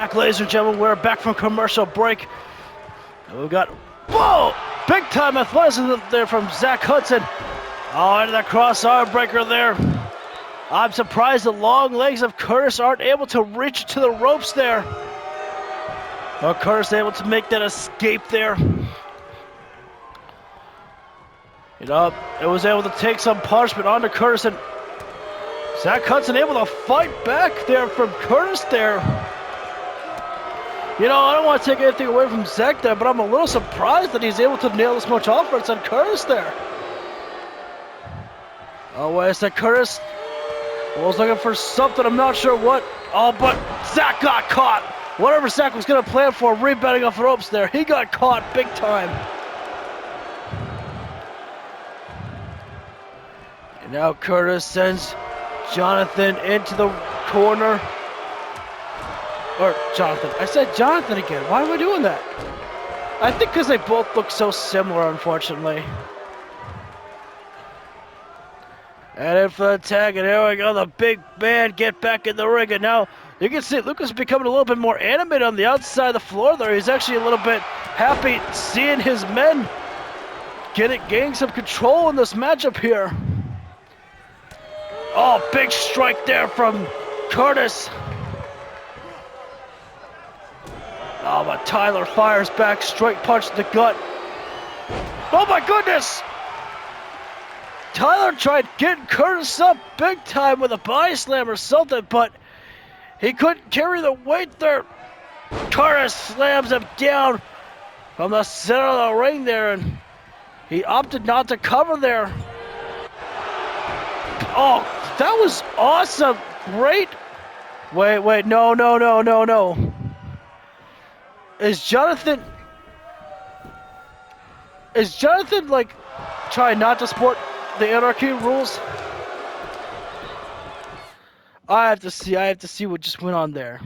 Ladies and gentlemen, we're back from commercial break. And we've got, whoa, big time athleticism there from Zach Hudson. Oh, into the cross arm breaker there. I'm surprised the long legs of Curtis aren't able to reach to the ropes there. But Curtis able to make that escape there. You know, it was able to take some punishment onto Curtis, and Zach Hudson able to fight back there from Curtis there. You know, I don't want to take anything away from Zach there, but I'm a little surprised that he's able to nail this much offense on Curtis there. Oh, wait a sec, Curtis was looking for something, I'm not sure what. Oh, but Zach got caught. Whatever Zach was going to plan for, rebounding off the ropes there, he got caught big time. And now Curtis sends Jonathan into the corner. Or Jonathan. I said Jonathan again. Why am I doing that? I think because they both look so similar, unfortunately. And in for the tag, and here we go. The big man get back in the ring. And now you can see Lucas becoming a little bit more animated on the outside of the floor there. He's actually a little bit happy seeing his men gaining some control in this matchup here. Oh, big strike there from Curtis. Oh, but Tyler fires back, straight punch to the gut. Oh my goodness! Tyler tried getting Curtis up big time with a body slam or something, but he couldn't carry the weight there. Curtis slams him down from the center of the ring there, and he opted not to cover there. Oh, that was awesome. Great. Wait, no. Is Jonathan like trying not to support the Anarchy rules? I have to see what just went on there.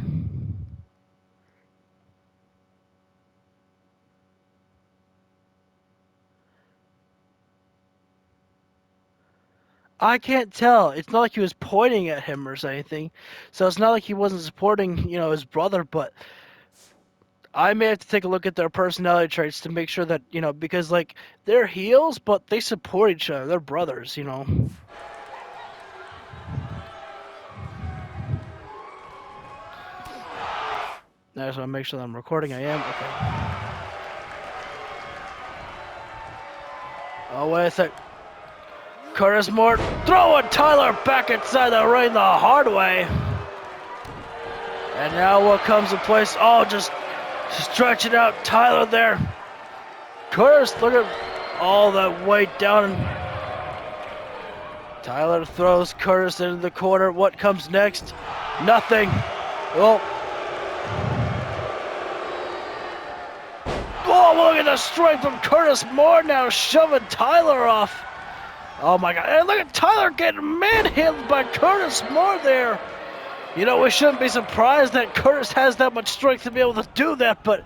I can't tell. It's not like he was pointing at him or anything. So it's not like he wasn't supporting, you know, his brother, but I may have to take a look at their personality traits to make sure that, you know, because, like, they're heels, but they support each other. They're brothers, you know. I just want to make sure that I'm recording. I am. Okay. Oh, wait a sec. Curtis Moore throwing Tyler back inside the ring the hard way. And now what comes in place? Oh, just stretching out Tyler there. Curtis, look at all that weight down. Tyler throws Curtis into the corner. What comes next? Nothing. Oh, look at the strength from Curtis Moore now, shoving Tyler off. Oh my God, and look at Tyler getting manhandled by Curtis Moore there. You know, we shouldn't be surprised that Curtis has that much strength to be able to do that, but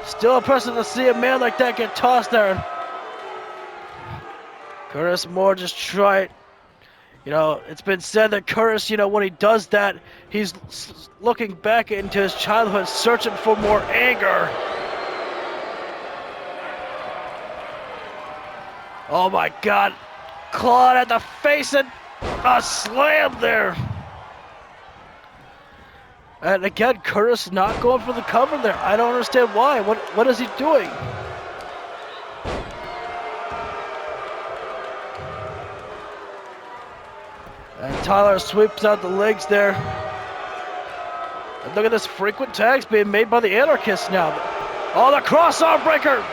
still impressive to see a man like that get tossed there. Curtis Moore just tried. You know, it's been said that Curtis, you know, when he does that, he's looking back into his childhood, searching for more anger. Oh my God. Clawed at the face and a slam there. And again, Curtis not going for the cover there. I don't understand why. What is he doing? And Tyler sweeps out the legs there. And look at this frequent tags being made by the Anarchists now. Oh, the cross arm breaker.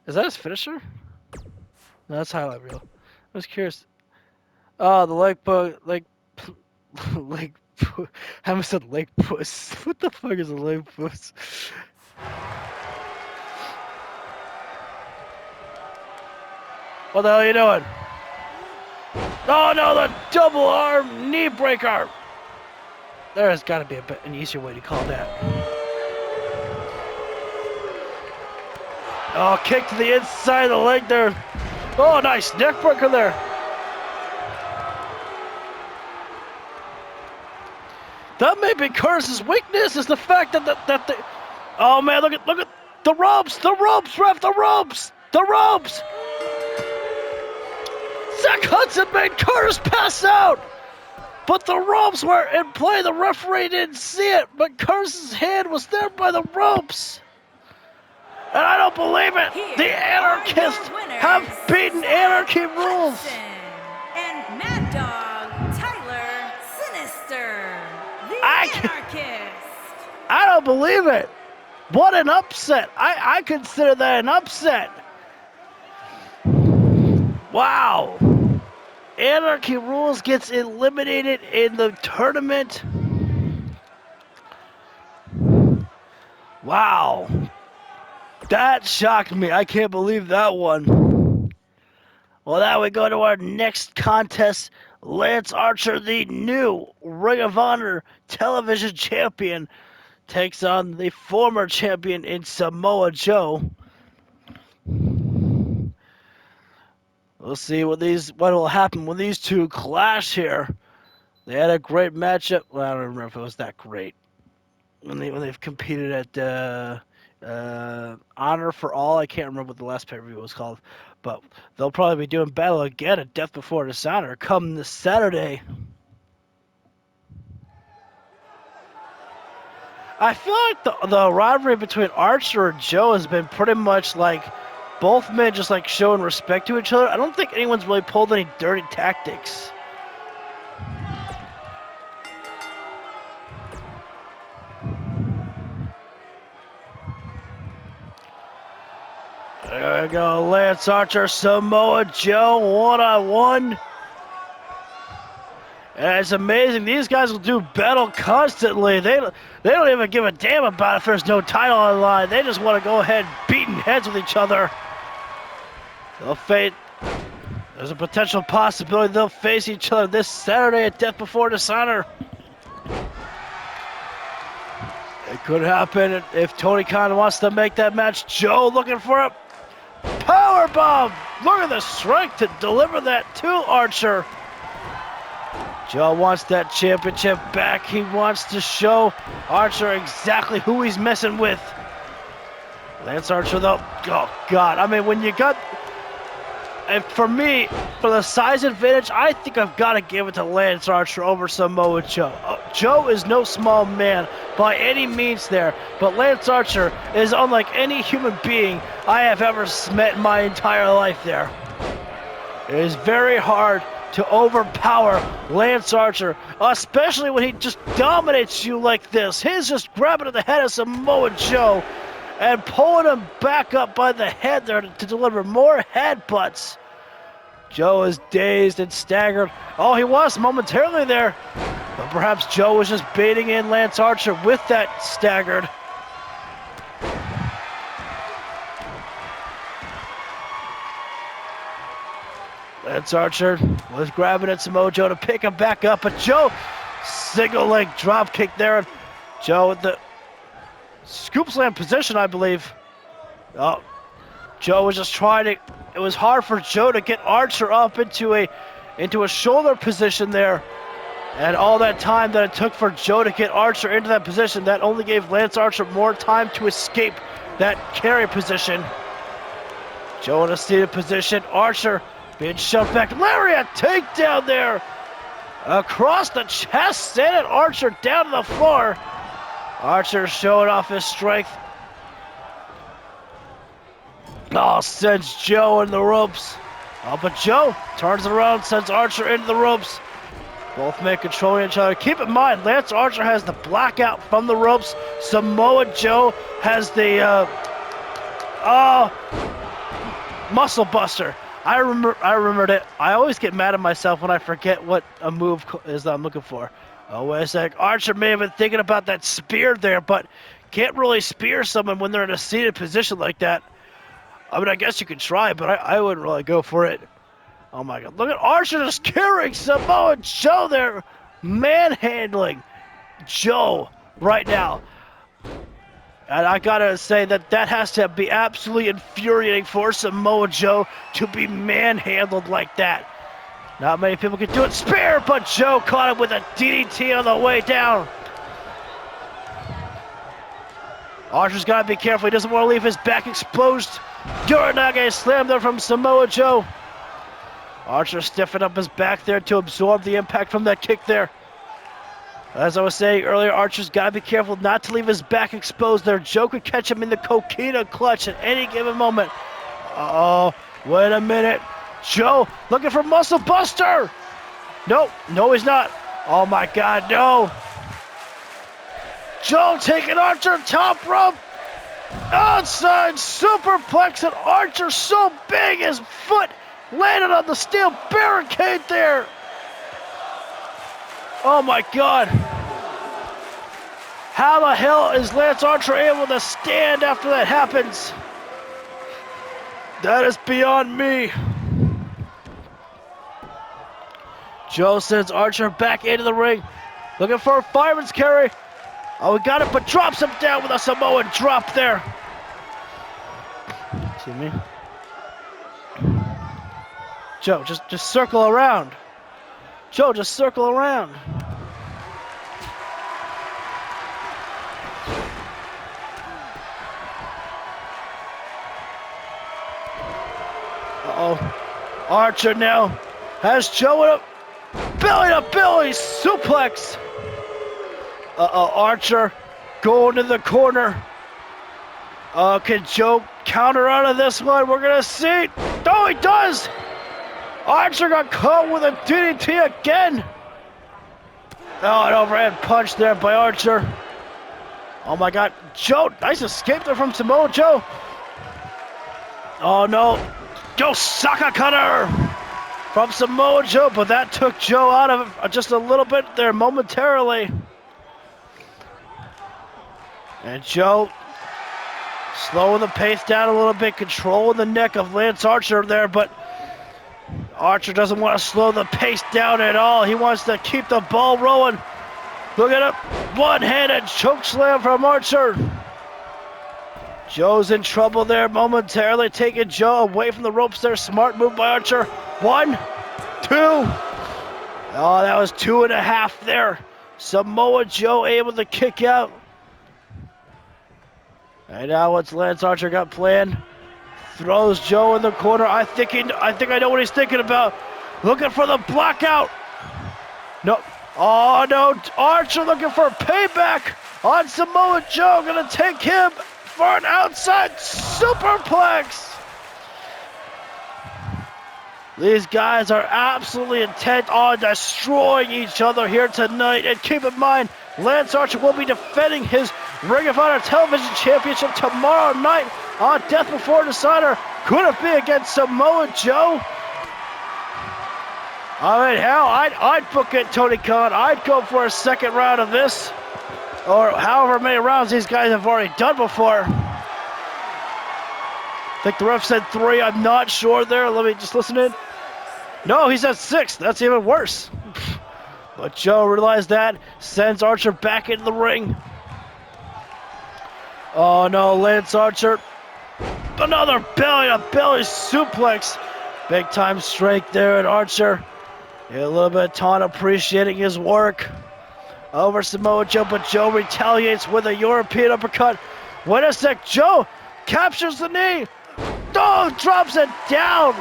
Is that his finisher? No, that's highlight reel. I was curious. Oh, the leg I almost said leg puss. What the fuck is a leg puss? What the hell are you doing? Oh no, the double arm knee breaker. There's got to be an easier way to call that. Oh, kick to the inside of the leg there. Oh, nice neck breaker there. That may be Curtis's weakness, is the fact that the oh man, look at the ropes, ref, the ropes. Zach Hudson made Curtis pass out, but the ropes were in play. The referee didn't see it, but Curtis's hand was there by the ropes. And I don't believe it. The Anarchists have beaten Anarchy Rules. And Mad Dog Tyler Sinister, the Anarchist. I don't believe it. What an upset. I consider that an upset. Wow. Anarchy Rules gets eliminated in the tournament. Wow. That shocked me. I can't believe that one. Well, now we go to our next contest. Lance Archer, the new Ring of Honor television champion, takes on the former champion in Samoa Joe. We'll see what will happen when these two clash here. They had a great matchup. Well, I don't remember if it was that great when they've competed at Honor for All. I can't remember what the last pay-per-view was called, but they'll probably be doing battle again at Death Before Dishonor come this Saturday. I feel like the rivalry between Archer and Joe has been pretty much like both men just like showing respect to each other. I don't think anyone's really pulled any dirty tactics. There we go, Lance Archer, Samoa Joe, one-on-one. And it's amazing. These guys will do battle constantly. They don't even give a damn about if there's no title on the line. They just want to go ahead beating heads with each other. There's a potential possibility they'll face each other this Saturday at Death Before Dishonor. It could happen if Tony Khan wants to make that match. Joe looking for a power bomb. Look at the strength to deliver that to Archer. Joe wants that championship back. He wants to show Archer exactly who he's messing with. Lance Archer, though, oh God. I mean, when you got, and for me, for the size advantage, I think I've got to give it to Lance Archer over Samoa Joe. Joe is no small man by any means there, but Lance Archer is unlike any human being I have ever met in my entire life there. It is very hard to overpower Lance Archer, especially when he just dominates you like this. He's just grabbing at the head of Samoa Joe and pulling him back up by the head there to deliver more headbutts. Joe is dazed and staggered. Oh, he was momentarily there, but perhaps Joe was just baiting in Lance Archer with that staggered. Lance Archer was grabbing at Samoa Joe to pick him back up, but Joe, single leg drop kick there. And Joe with the scoop slam position, I believe. Oh, Joe was just trying to, it was hard for Joe to get Archer up into a shoulder position there. And all that time that it took for Joe to get Archer into that position, that only gave Lance Archer more time to escape that carry position. Joe in a seated position, Archer being shoved back. Lariat takedown there. Across the chest, sending Archer down to the floor. Archer showing off his strength. Oh, sends Joe in the ropes. Oh, but Joe turns around, sends Archer into the ropes. Both men controlling each other. Keep in mind, Lance Archer has the blackout from the ropes. Samoa Joe has the muscle buster. I remembered it. I always get mad at myself when I forget what a move is that I'm looking for. Oh, wait a sec. Archer may have been thinking about that spear there, but can't really spear someone when they're in a seated position like that. I mean, I guess you could try, but I wouldn't really go for it. Oh, my God. Look at Archer just carrying Samoa Joe there. Manhandling Joe right now. And I gotta say that has to be absolutely infuriating for Samoa Joe to be manhandled like that. Not many people can do it. Spear, but Joe caught him with a DDT on the way down. Archer's got to be careful. He doesn't want to leave his back exposed. Uranage slam there from Samoa Joe. Archer stiffened up his back there to absorb the impact from that kick there. As I was saying earlier, Archer's got to be careful not to leave his back exposed there. Joe could catch him in the coquina clutch at any given moment. Uh-oh, wait a minute. Joe looking for muscle buster. Nope, no he's not. Oh my God, no. Joe taking Archer top rope. Outside superplex, and Archer so big his foot landed on the steel barricade there. Oh my God. How the hell is Lance Archer able to stand after that happens? That is beyond me. Joe sends Archer back into the ring. Looking for a fireman's carry. Oh, we got it, but drops him down with a Samoan drop there. See me? Joe, just circle around. Joe, just circle around. Uh-oh. Archer now has Joe in a belly-to-belly suplex. Uh-oh, Archer going to the corner. Can Joe counter out of this one? We're going to see. Oh, he does! Archer got caught with a DDT again. Oh, an overhead punch there by Archer. Oh my God, Joe, nice escape there from Samoa Joe. Oh no, Joe Saka Cutter from Samoa Joe, but that took Joe out of it just a little bit there momentarily. And Joe slowing the pace down a little bit, controlling the neck of Lance Archer there, but Archer doesn't want to slow the pace down at all. He wants to keep the ball rolling. Look at it, one-handed choke slam from Archer. Joe's in trouble there momentarily, taking Joe away from the ropes there. Smart move by Archer. 1, 2. Oh, that was 2.5 there. Samoa Joe able to kick out. And now what's Lance Archer got planned? Throws Joe in the corner. I think I know what he's thinking about. Looking for the blackout. No. Oh no, Archer looking for payback on Samoa Joe. Gonna take him for an outside superplex. These guys are absolutely intent on destroying each other here tonight. And keep in mind, Lance Archer will be defending his Ring of Honor Television Championship tomorrow night on Death Before Decider. Could it be against Samoa Joe? I mean, hell, I'd book it, Tony Khan. I'd go for a second round of this, or however many rounds these guys have already done before. I think the ref said 3. I'm not sure there. Let me just listen in. No, he said 6. That's even worse. But Joe realized that, sends Archer back into the ring. Oh no, Lance Archer. Another belly-to-belly suplex. Big time strength there at Archer. A little bit of taunt, appreciating his work over Samoa Joe, but Joe retaliates with a European uppercut. Wait a sec, Joe captures the knee. Oh, drops it down.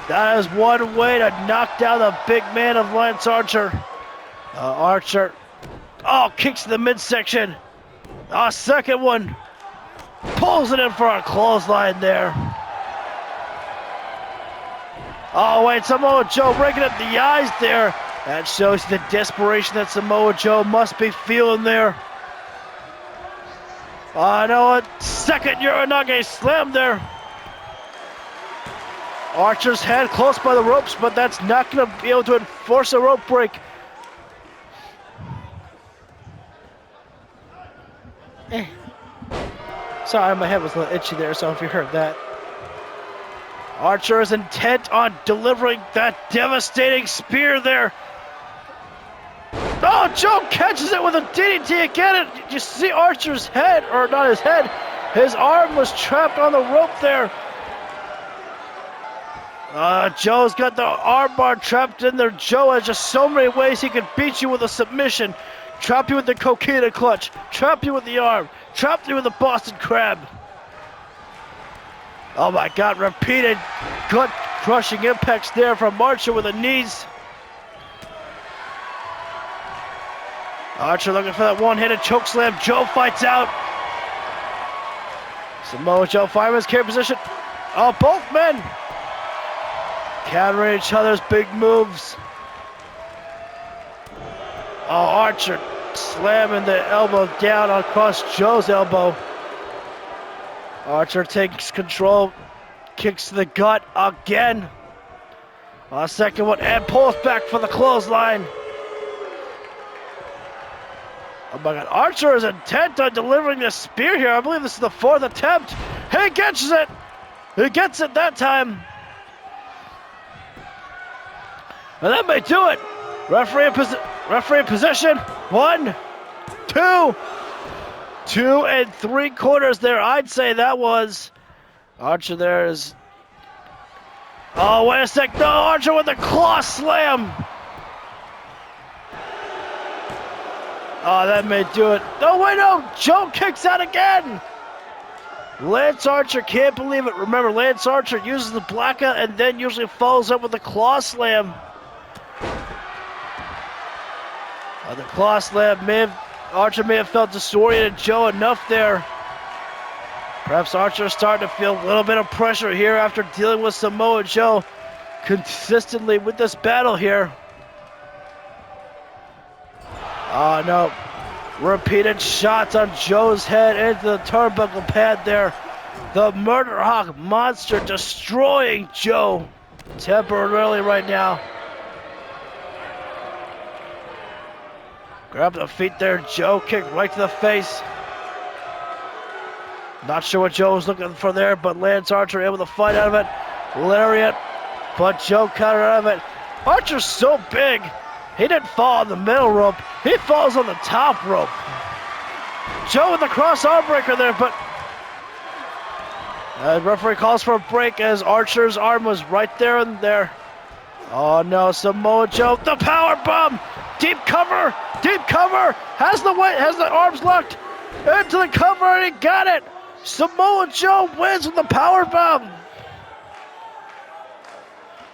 That is one way to knock down the big man of Lance Archer. Archer, kicks to the midsection. Second one. Pulls it in for a clothesline there. Oh, wait, Samoa Joe breaking up the eyes there. That shows the desperation that Samoa Joe must be feeling there. I know a second Uranage slam there. Archer's head close by the ropes, but that's not going to be able to enforce a rope break. Sorry, my head was a little itchy there, so if you heard that. Archer is intent on delivering that devastating spear there. Oh, Joe catches it with a DDT again. You see Archer's head, or not his head, his arm was trapped on the rope there. Joe's got the armbar trapped in there. Joe has just so many ways he can beat you with a submission. Trap you with the coquina clutch. Trap you with the arm. Trap you with the Boston Crab. Oh my God, repeated gut-crushing impacts there from Archer with the knees. Archer looking for that one-handed chokeslam. Joe fights out. Samoa Joe fireman's carry position. Oh, both men countering each other's big moves. Oh, Archer slamming the elbow down across Joe's elbow. Archer takes control, kicks to the gut again. A second one, and pulls back for the clothesline. Oh my God, Archer is intent on delivering the spear here. I believe this is the 4th attempt. He gets it! He gets it that time. And that may do it. Referee in position. 1, 2. 2 3/4 there. I'd say that was. Archer there is. Oh, wait a sec. No, Archer with the claw slam. Oh, that may do it. No, wait, no. Joe kicks out again. Lance Archer can't believe it. Remember, Lance Archer uses the blackout and then usually follows up with the claw slam. The claw slam Archer may have felt disoriented Joe enough there. Perhaps Archer is starting to feel a little bit of pressure here after dealing with Samoa Joe consistently with this battle here. Oh no. Repeated shots on Joe's head into the turnbuckle pad there. The Murder Hawk monster destroying Joe temporarily right now. Grab the feet there, Joe kicked right to the face. Not sure what Joe was looking for there, but Lance Archer able to fight out of it. Lariat, but Joe countered out of it. Archer's so big, he didn't fall on the middle rope, he falls on the top rope. Joe with the cross arm breaker there, but the referee calls for a break as Archer's arm was right there and there. Oh no, Samoa Joe, the power bomb! Deep cover! Deep cover! Has the arms locked into the cover and he got it! Samoa Joe wins with the power bomb!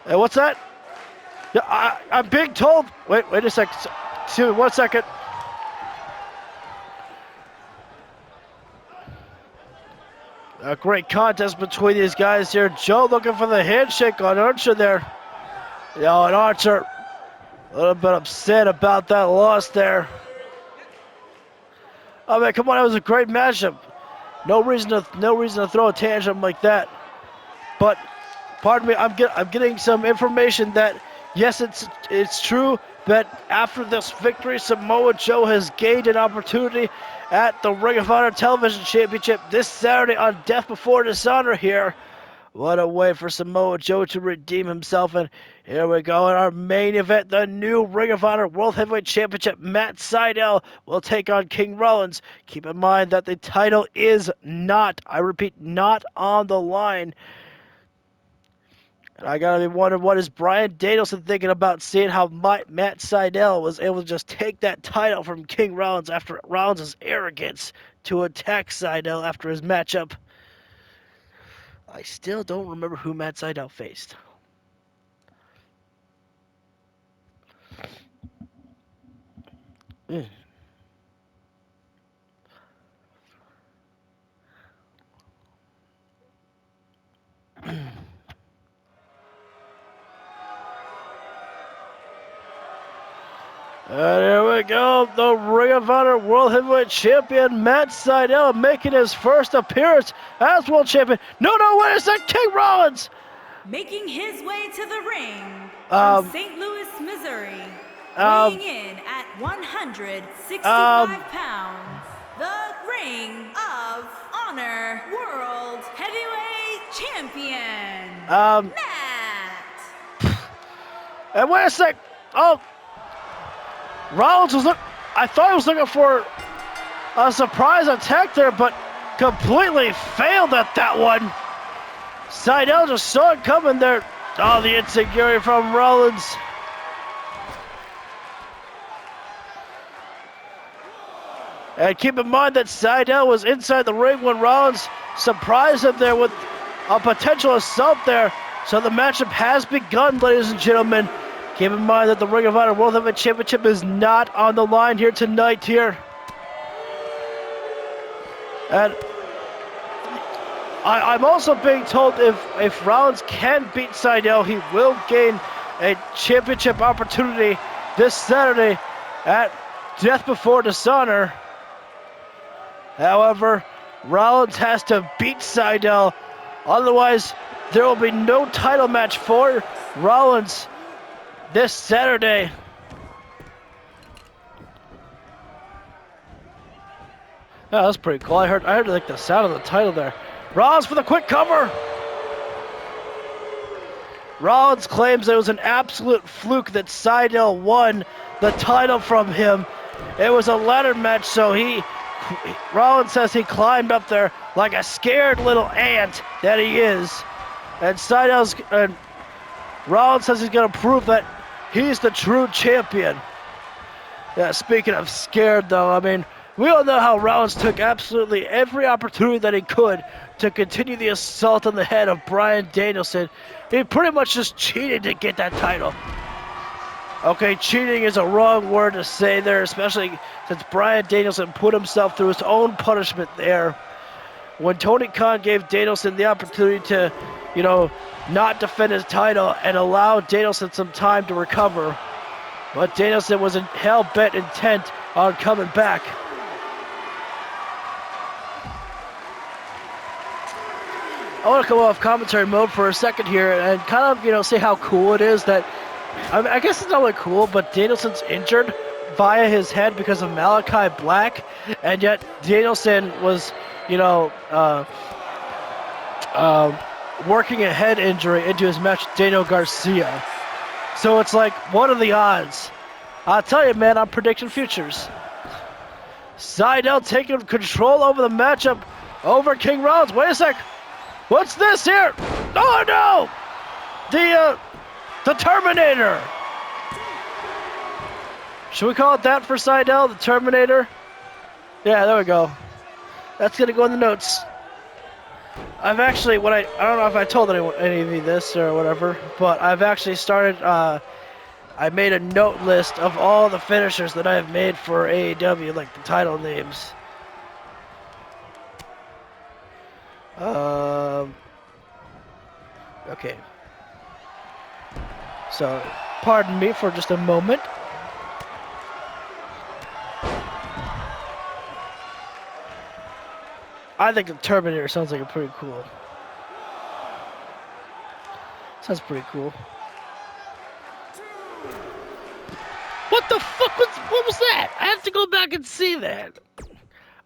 Hey, what's that? Yeah, I'm being told. Wait a second. Excuse me, 1 second. A great contest between these guys here. Joe looking for the handshake on Archer there. And Archer a little bit upset about that loss there. I mean, come on, it was a great matchup. No reason to throw a tantrum like that. But pardon me, I'm getting some information that yes, it's true that after this victory, Samoa Joe has gained an opportunity at the Ring of Honor Television Championship this Saturday on Death Before Dishonor here. What a way for Samoa Joe to redeem himself. And here we go in our main event, the new Ring of Honor World Heavyweight Championship. Matt Sydal will take on King Rollins. Keep in mind that the title is not, I repeat, not on the line. And I gotta be wondering, what is Bryan Danielson thinking about seeing how Matt Sydal was able to just take that title from King Rollins after Rollins' arrogance to attack Sydal after his matchup. I still don't remember who Matt Sydal faced. And here we go, the Ring of Honor World Heavyweight Champion Matt Sydal making his first appearance as World Champion. No, wait a sec, King Rollins! Making his way to the ring from St. Louis, Missouri, weighing in at 165 pounds, the Ring of Honor World Heavyweight Champion, Matt. And wait a sec, Rollins I thought he was looking for a surprise attack there, but completely failed at that one. Sydal just saw it coming there. Oh, the insecurity from Rollins. And keep in mind that Seidel was inside the ring when Rollins surprised him there with a potential assault there. So the matchup has begun, ladies and gentlemen. Keep in mind that the Ring of Honor World Heavyweight Championship is not on the line here tonight here. And I'm also being told if Rollins can beat Seidel, he will gain a championship opportunity this Saturday at Death Before Dishonor. However, Rollins has to beat Seidel, otherwise there will be no title match for Rollins this Saturday. Oh, that's pretty cool. I heard like the sound of the title there. Rollins for the quick cover. Rollins claims it was an absolute fluke that Seidel won the title from him. It was a ladder match, so Rollins says he climbed up there like a scared little ant that he is. And Rollins says he's going to prove that he's the true champion. Yeah, speaking of scared, though, I mean, we all know how Rollins took absolutely every opportunity that he could to continue the assault on the head of Bryan Danielson. He pretty much just cheated to get that title. Okay, cheating is a wrong word to say there, especially since Bryan Danielson put himself through his own punishment there. When Tony Khan gave Danielson the opportunity to, not defend his title and allow Danielson some time to recover. But Danielson was hell-bent intent on coming back. I want to come off commentary mode for a second here and kind of, say how cool it is that, I guess it's not really cool, but Danielson's injured via his head because of Malachi Black, and yet Danielson was, working a head injury into his match with Daniel Garcia. So it's like, what are the odds? I'll tell you, man, I'm predicting futures. Seidel taking control over the matchup over King Rollins. Wait a sec. What's this here? Oh, no! The Terminator. Should we call it that for Seidel? The Terminator? Yeah, there we go. That's going to go in the notes. I've actually, I don't know if I told anyone, any of you this or whatever, but I've actually started, I made a note list of all the finishers that I've made for AEW, like the title names. Okay. So, pardon me for just a moment. I think the Terminator sounds like a pretty cool. Sounds pretty cool. What the fuck what was that? I have to go back and see that.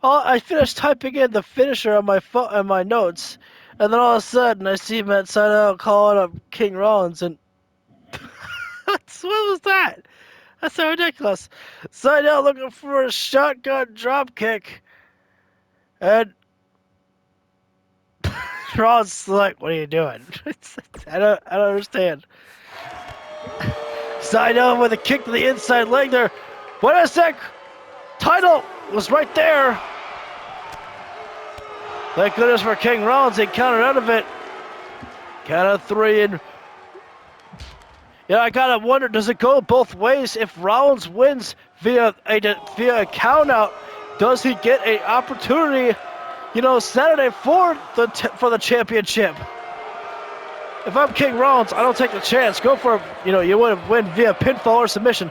I finished typing in the finisher on my notes, and then all of a sudden I see Matt Seidel calling up King Rollins, and what was that? That's so ridiculous. Seidel looking for a shotgun drop kick, and Rollins like, what are you doing? I don't understand. Seidel with a kick to the inside leg there. Wait a sec. Title was right there. Thank goodness for King Rollins. He counted out of it. Count of three. And I gotta wonder, does it go both ways? If Rollins wins via a count out, does he get an opportunity, Saturday for the championship? If I'm King Rollins, I don't take the chance. Go for, you would have win via pinfall or submission.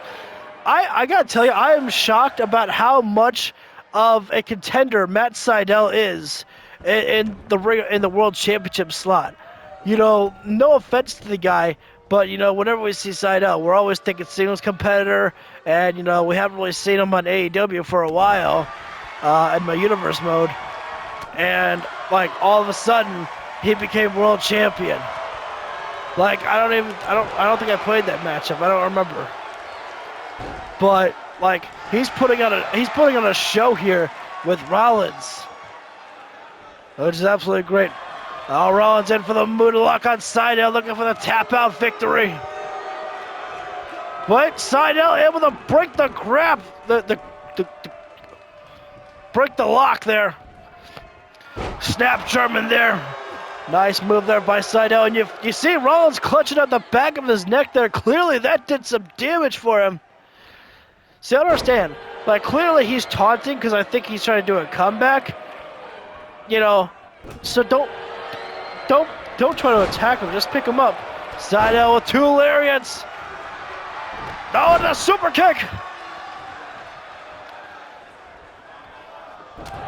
I gotta tell you, I am shocked about how much of a contender Matt Seidel is in the World Championship slot. No offense to the guy, but whenever we see Seidel, we're always thinking singles competitor, and we haven't really seen him on AEW for a while in my universe mode, and like all of a sudden he became world champion. Like I don't think I played that matchup. I don't remember. But like he's putting on a show here with Rollins, which is absolutely great. Rollins in for the moonlock on Seidel, looking for the tap out victory. But Seidel able to break the grab. break the lock there. Snap German there. Nice move there by Seidel. And you see Rollins clutching at the back of his neck there. Clearly that did some damage for him. See, I don't understand. Like, clearly he's taunting because I think he's trying to do a comeback. You know, so don't try to attack him. Just pick him up. Seidel with 2 lariats. Oh, and a super kick.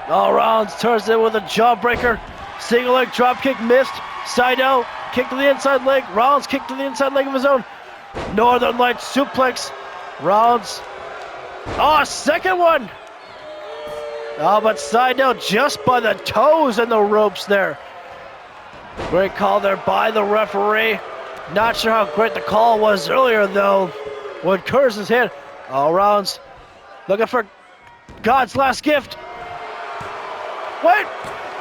Oh, Rollins turns in with a jawbreaker. Single leg drop kick missed. Seidel kick to the inside leg. Rollins kick to the inside leg of his own. Northern Light suplex. Rollins. Oh, second one. Oh, but Seidel just by the toes in the ropes there. Great call there by the referee. Not sure how great the call was earlier, though, when Curtis's hit. Oh, Rollins looking for God's last gift. Wait!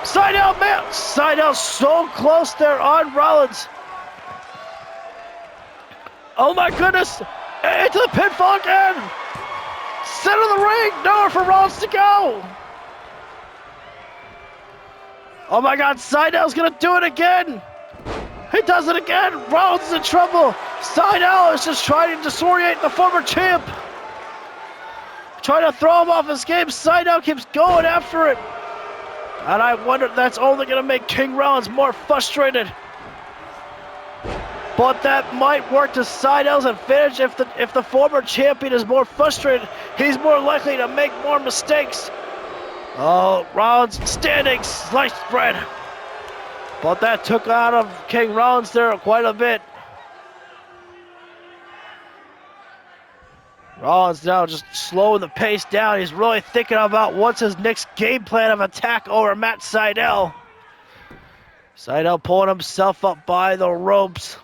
Seidel, man! Seidel so close there on Rollins. Oh my goodness! Into the pinfall again! Center of the ring! Nowhere for Rollins to go! Oh my god, Seidel's gonna do it again! He does it again! Rollins is in trouble! Seidel is just trying to disorient the former champ! Trying to throw him off his game. Seidel keeps going after it! And I wonder if that's only going to make King Rollins more frustrated. But that might work to Seidel's advantage if the former champion is more frustrated. He's more likely to make more mistakes. Oh, Rollins standing sliced bread. But that took out of King Rollins there quite a bit. Rollins now just slowing the pace down. He's really thinking about what's his next game plan of attack over Matt Seidel. Seidel pulling himself up by the ropes.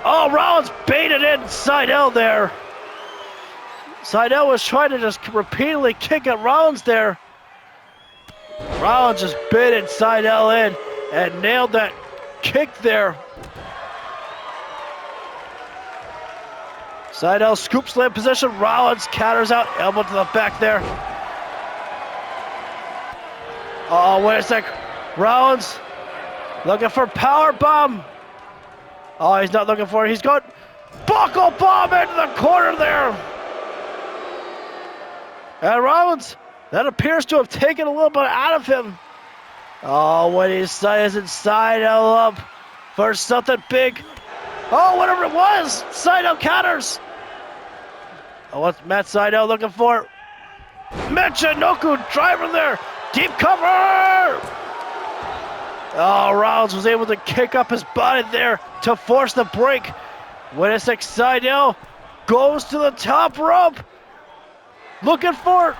Oh, Rollins baited in Seidel there. Seidel was trying to just repeatedly kick at Rollins there. Rollins just baited Seidel in and nailed that kick there. Seidel scoop slam position. Rollins counters out. Elbow to the back there. Oh, wait a sec. Rollins looking for power bomb. Oh, he's not looking for it. He's going buckle bomb into the corner there. And Rollins, that appears to have taken a little bit out of him. Oh, when he sizes Seidel up for something big. Oh, whatever it was. Seidel counters. Oh, what's Matt Seidel looking for? Michinoku driver there. Deep cover. Oh, Rollins was able to kick up his body there to force the break. Winnipeg Seidel goes to the top rope. Looking for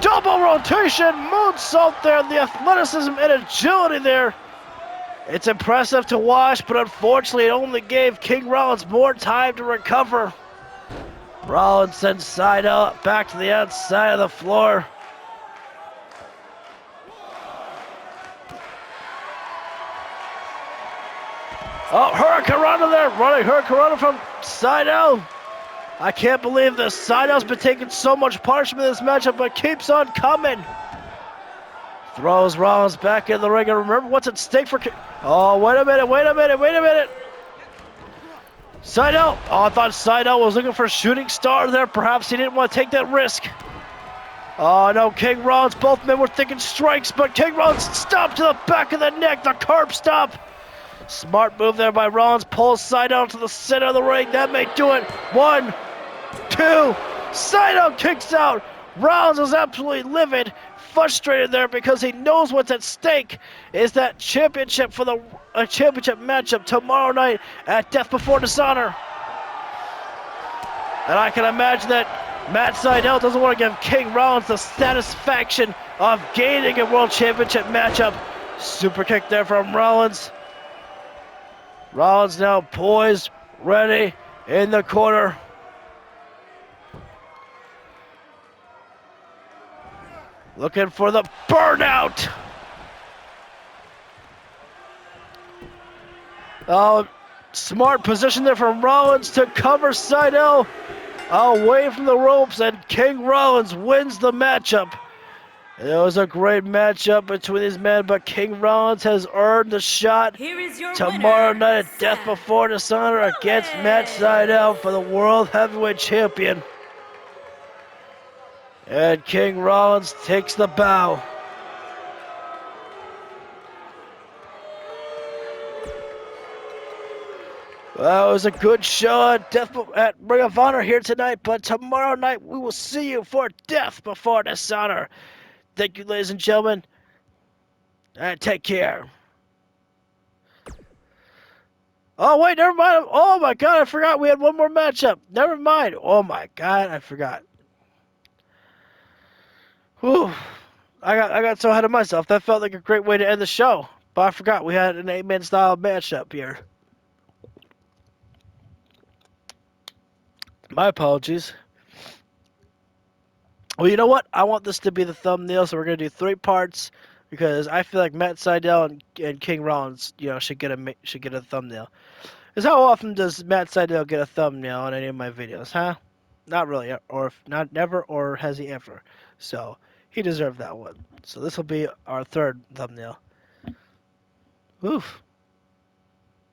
double rotation. Moonsault there. The athleticism and agility there. It's impressive to watch, but unfortunately it only gave King Rollins more time to recover. Rollins sends Seidel back to the outside of the floor. Oh, Hurricanrana there, running Hurricanrana from Seidel. I can't believe this. Seidel's been taking so much punishment in this matchup, but keeps on coming. Throws Rollins back in the ring, and remember what's at stake for... Oh, wait a minute. Seidel. Oh, I thought Seidel was looking for a shooting star there. Perhaps he didn't want to take that risk. Oh, no, King Rollins. Both men were thinking strikes, but King Rollins stopped to the back of the neck. The curb stop. Smart move there by Rollins. Pulls Seidel to the center of the ring. That may do it. 1, 2. Seidel kicks out. Rollins is absolutely livid. Frustrated there because he knows what's at stake is that championship for the championship matchup tomorrow night at Death Before Dishonor. And I can imagine that Matt Seidel doesn't want to give King Rollins the satisfaction of gaining a world championship matchup. Super kick there from Rollins. Rollins now poised, ready in the corner. Looking for the burnout. Oh, smart position there from Rollins to cover Seidel. away from the ropes, and King Rollins wins the matchup. It was a great matchup between these men, but King Rollins has earned the shot tomorrow night at Death Before Dishonor against Matt Sydal for the World Heavyweight Champion. And King Rollins takes the bow. Well, it was a good show at Ring of Honor here tonight, but tomorrow night we will see you for Death Before Dishonor. Thank you, ladies and gentlemen, and take care. Oh, wait, never mind. Oh, my God, I forgot we had one more matchup. Never mind. Oh, my God, I forgot. Whew. I got so ahead of myself. That felt like a great way to end the show. But I forgot we had an 8-man style matchup here. My apologies. Well, you know what? I want this to be the thumbnail, so we're going to do 3 parts because I feel like Matt Sydal and King Rollins, should get a thumbnail. Because how often does Matt Sydal get a thumbnail on any of my videos, huh? Not really, or not never, or has he ever? So he deserved that one. So this will be our 3rd thumbnail. Oof.